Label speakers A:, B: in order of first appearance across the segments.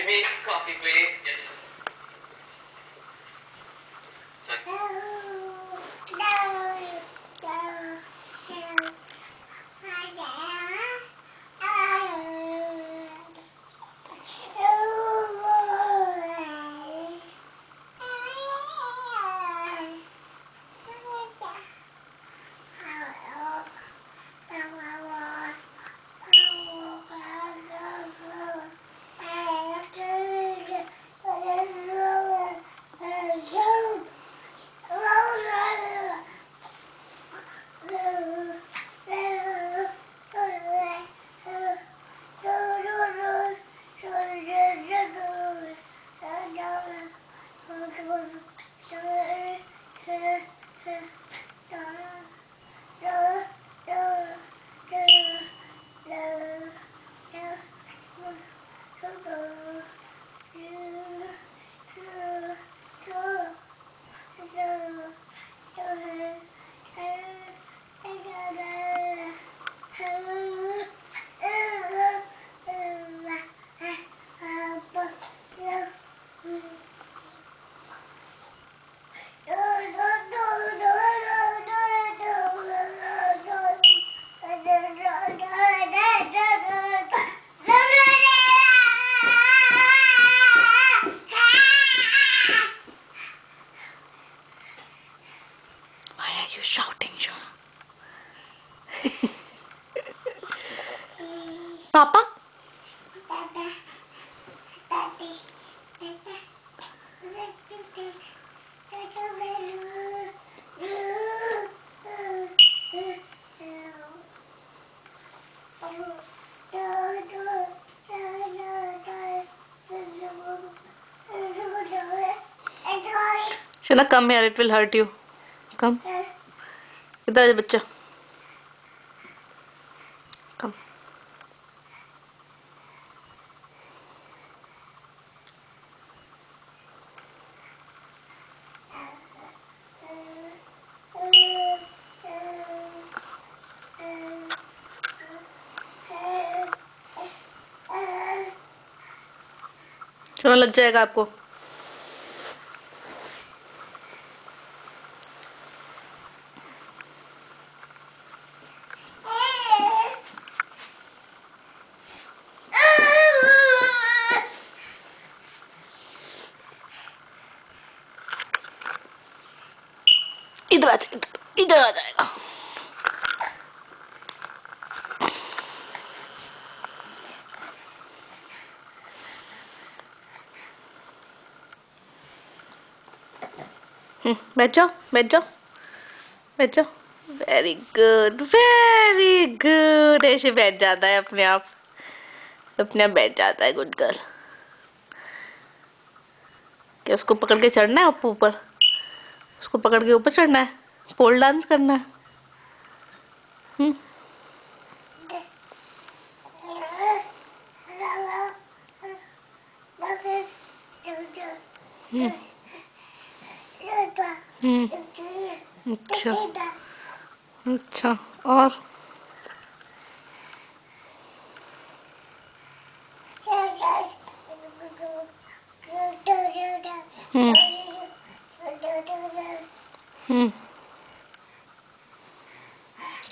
A: Excuse me, coffee please. Yes.
B: You shouting, Shona? Papa? Shona, come here, it will hurt you. Come. इधर आ बच्चा. Come. Shona लग जाएगा आपको. इधर आ जाएगा, इधर आ जाएगा. बैठ जाओ, बैठ जाओ, बैठ जाओ. Very good, very good. ऐसे बैठ जाता है अपने आप, अपने आप बैठ जाता है. Good girl. क्या उसको पकड़ के चढ़ना है ऊपर? उसको पकड़ के ऊपर चढ़ना है, पोल डांस करना है. अच्छा अच्छा. और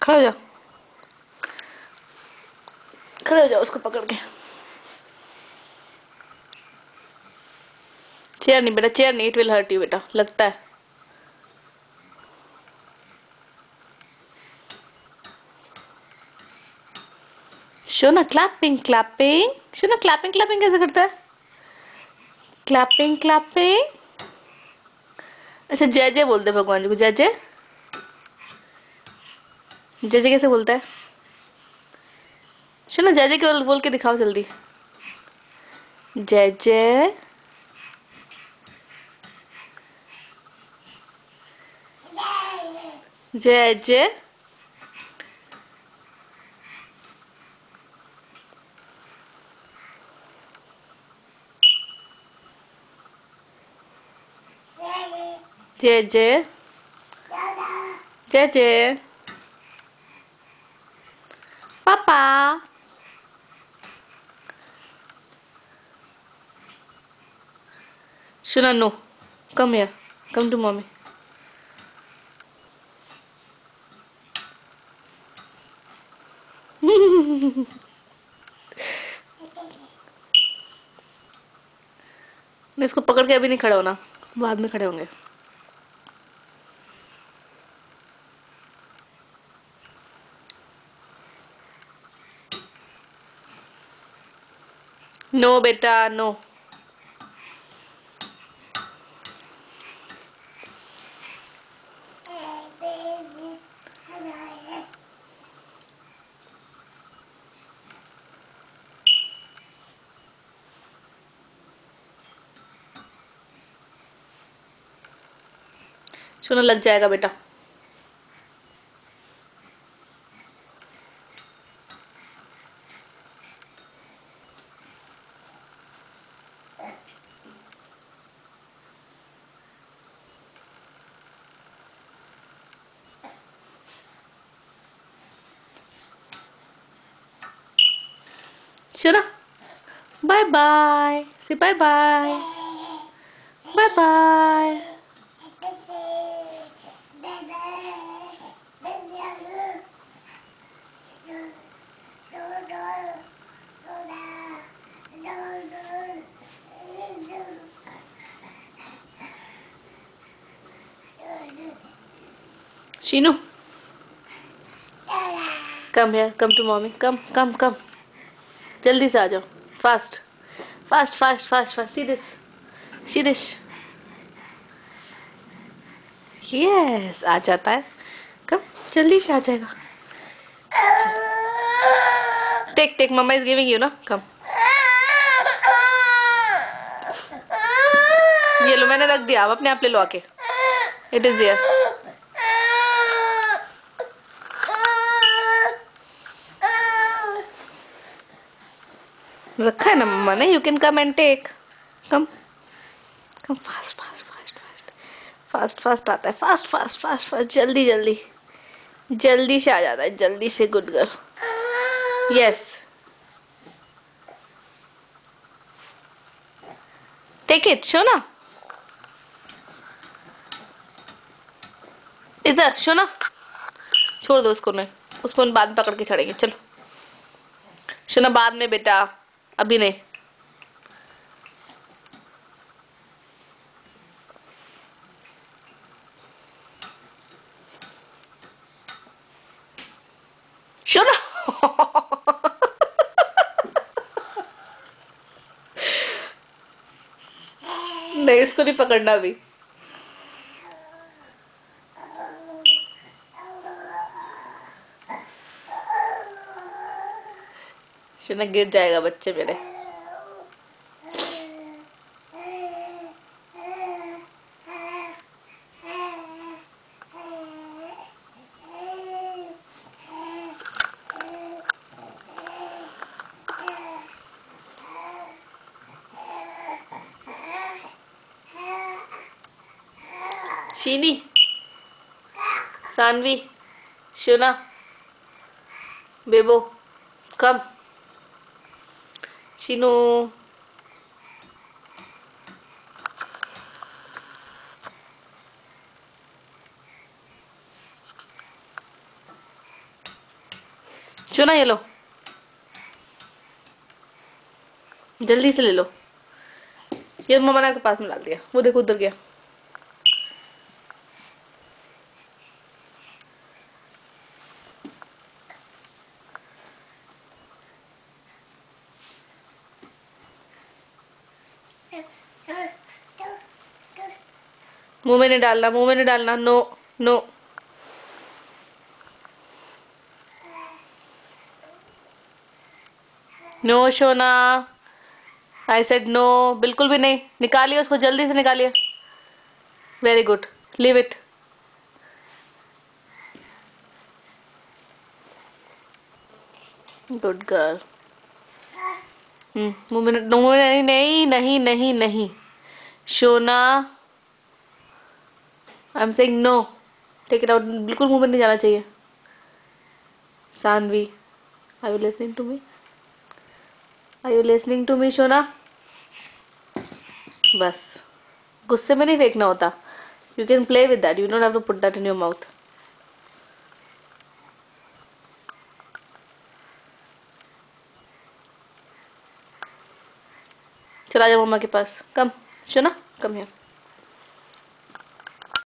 B: खड़े हो जाओ, खड़े हो जाओ उसको पकड़ के. चेयर नहीं बेटा, चेयर नहीं, इट विल हर्ट यू बेटा, लगता है. Shona clapping clapping. Shona clapping clapping कैसे करता है? Clapping clapping. अच्छा जय जय बोलते भगवान जी को. जय जय, जय जय कैसे बोलता है? शोना जय जय केवल बोल के दिखाओ जल्दी. जय जय. जय जय. जय जय. जय जय. पापा. शोना no, come here, come to mummy. इसको पकड़ के अभी नहीं खड़ा होना, बाद में खड़े होंगे. नो बेटा नो. सोना लग जाएगा बेटा. शोना bye bye, say bye bye, bye bye. Sheenu, come here, come to mummy, come come come. जल्दी से आ जाओ. Fast fast fast fast fast. See this, see this. Yes, आ जाता है. कम, जल्दी से आ जाएगा. Take take, mamma is giving you ना. कम. ये लो, मैंने रख दिया, आप अपने आप ले लो आके. It is there. रखा है ना मम्मा ने. You can come and take. Come come. Fast fast fast fast fast fast आता है. Fast fast fast fast. जल्दी जल्दी जल्दी से आ जाता है. जल्दी से. Good girl. Yes, take it. शोना इधर. शोना छोड़ दो उसको. नहीं, उसको बाद में पकड़ के चढ़ेंगे. चलो शोना, बाद में बेटा, अभी नहीं. शोना नहीं, इसको नहीं पकड़ना अभी. शोना गिर जाएगा बच्चे मेरे. शीनी, सानवी, शोना, बेबो, कम. शीनू, शोना ये लो, जल्दी से ले लो. ये मम्मा ने आपके पास में डाल दिया. वो देखो उधर गया. मुंह में नहीं डालना, मुंह में नहीं डालना. No no. नो शोना, आई सेड नो. बिल्कुल भी नहीं. निकालिए उसको, जल्दी से निकालिए. Very good. Leave it. Good girl. मुंह में नहीं नहीं नहीं नहीं नहीं. शोना, I am saying no. Take it out. बिल्कुल मुंह में नहीं जाना चाहिए. Saanvi, are you listening to me? Are you listening to me शोना? बस. गुस्से में नहीं फेंकना होता. You can play with that. You don't have to put that in your mouth. चला जा मम्मा के पास. Come, Shona, come here.